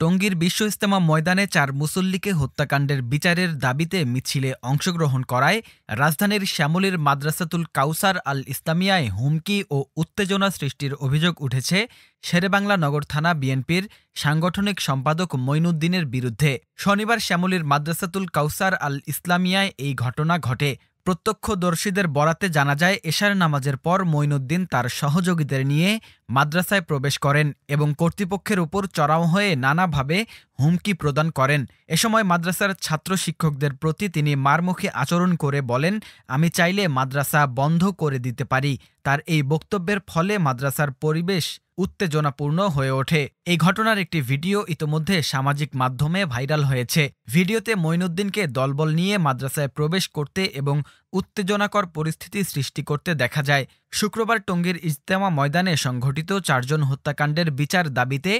টঙ্গীর বিশ্ব ইজতেমা ময়দানে ৪ মুসল্লিকে হত্যাকাণ্ডের বিচারের দাবিতে মিছিলে অংশগ্রহণ করায় রাজধানীর শ্যামলীর মাদ্রাসাতুল কাউসার আল ইসলামিয়ায় হুমকি ও উত্তেজনা সৃষ্টির অভিযোগ উঠেছে শেরেবাংলা নগর থানা বিএনপির সাংগঠনিক সম্পাদক মঈনুদ্দিনের বিরুদ্ধে। শনিবার শ্যামলীর মাদ্রাসাতুল কাউসার আল ইসলামিয়ায় এই ঘটনা ঘটে। প্রত্যক্ষদর্শীদের বরাতে জানা যায়, এশার নামাজের পর মঈনুদ্দিন তার সহযোগীদের নিয়ে মাদ্রাসায় প্রবেশ করেন এবং কর্তৃপক্ষের উপর চড়াও হয়ে নানাভাবে হুমকি প্রদান করেন। এ সময় মাদ্রাসার ছাত্র শিক্ষকদের প্রতি তিনি মারমুখী আচরণ করে বলেন, আমি চাইলে মাদ্রাসা বন্ধ করে দিতে পারি। তার এই বক্তব্যের ফলে মাদ্রাসার পরিবেশ উত্তেজনাপূর্ণ হয়ে ওঠে। এই ঘটনার একটি ভিডিও ইতোমধ্যে সামাজিক মাধ্যমে ভাইরাল হয়েছে। ভিডিওতে মঈনুদ্দিনকে দলবল নিয়ে মাদ্রাসায় প্রবেশ করতে এবং উত্তেজনাকর পরিস্থিতি সৃষ্টি করতে দেখা যায়। শুক্রবার টঙ্গীর ইজতেমা ময়দানে সংঘটিত ৪ জন হত্যাকাণ্ডের বিচার দাবিতে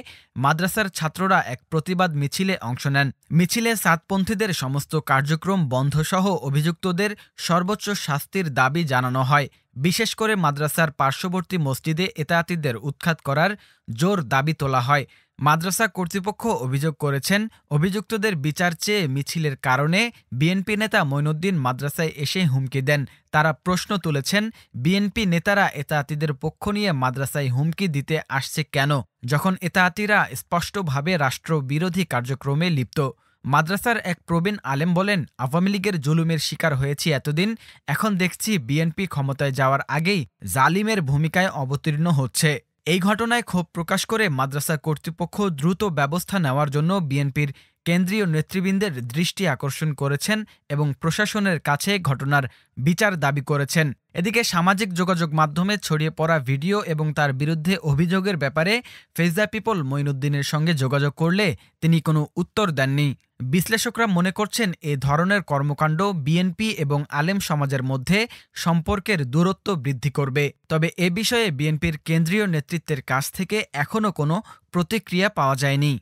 মাদ্রাসার ছাত্ররা এক প্রতিবাদ মিছিলে অংশ নেন। মিছিলে সাতপন্থীদের সমস্ত কার্যক্রম বন্ধসহ অভিযুক্তদের সর্বোচ্চ শাস্তির দাবি জানানো হয়। বিশেষ করে মাদ্রাসার পার্শ্ববর্তী মসজিদে এতায়াতীদের উৎখাত করার জোর দাবি তোলা হয়। মাদ্রাসা কর্তৃপক্ষ অভিযোগ করেছেন, অভিযুক্তদের বিচার চেয়ে মিছিলের কারণে বিএনপি নেতা মঈনুদ্দিন মাদ্রাসায় এসে হুমকি দেন। তারা প্রশ্ন তুলেছেন, বিএনপি নেতারা এতায়াতীদের পক্ষ নিয়ে মাদ্রাসায় হুমকি দিতে আসছে কেন, যখন এতায়াতীরা স্পষ্টভাবে রাষ্ট্রবিরোধী কার্যক্রমে লিপ্ত। মাদ্রাসার এক প্রবীণ আলেম বলেন, আওয়ামী লীগের জুলুমের শিকার হয়েছি এতদিন, এখন দেখছি বিএনপি ক্ষমতায় যাওয়ার আগেই জালিমের ভূমিকায় অবতীর্ণ হচ্ছে। এই ঘটনায় ক্ষোভ প্রকাশ করে মাদ্রাসা কর্তৃপক্ষ দ্রুত ব্যবস্থা নেওয়ার জন্য বিএনপির কেন্দ্রীয় নেতৃবৃন্দের দৃষ্টি আকর্ষণ করেছেন এবং প্রশাসনের কাছে ঘটনার বিচার দাবি করেছেন। এদিকে সামাজিক যোগাযোগ মাধ্যমে ছড়িয়ে পড়া ভিডিও এবং তার বিরুদ্ধে অভিযোগের ব্যাপারে ফেস দ্য পিপল মঈনুদ্দিনের সঙ্গে যোগাযোগ করলে তিনি কোনো উত্তর দেননি। বিশ্লেষকরা মনে করছেন, এ ধরনের কর্মকাণ্ড বিএনপি এবং আলেম সমাজের মধ্যে সম্পর্কের দূরত্ব বৃদ্ধি করবে। তবে এ বিষয়ে বিএনপির কেন্দ্রীয় নেতৃত্বের কাছ থেকে এখনও কোনো প্রতিক্রিয়া পাওয়া যায়নি।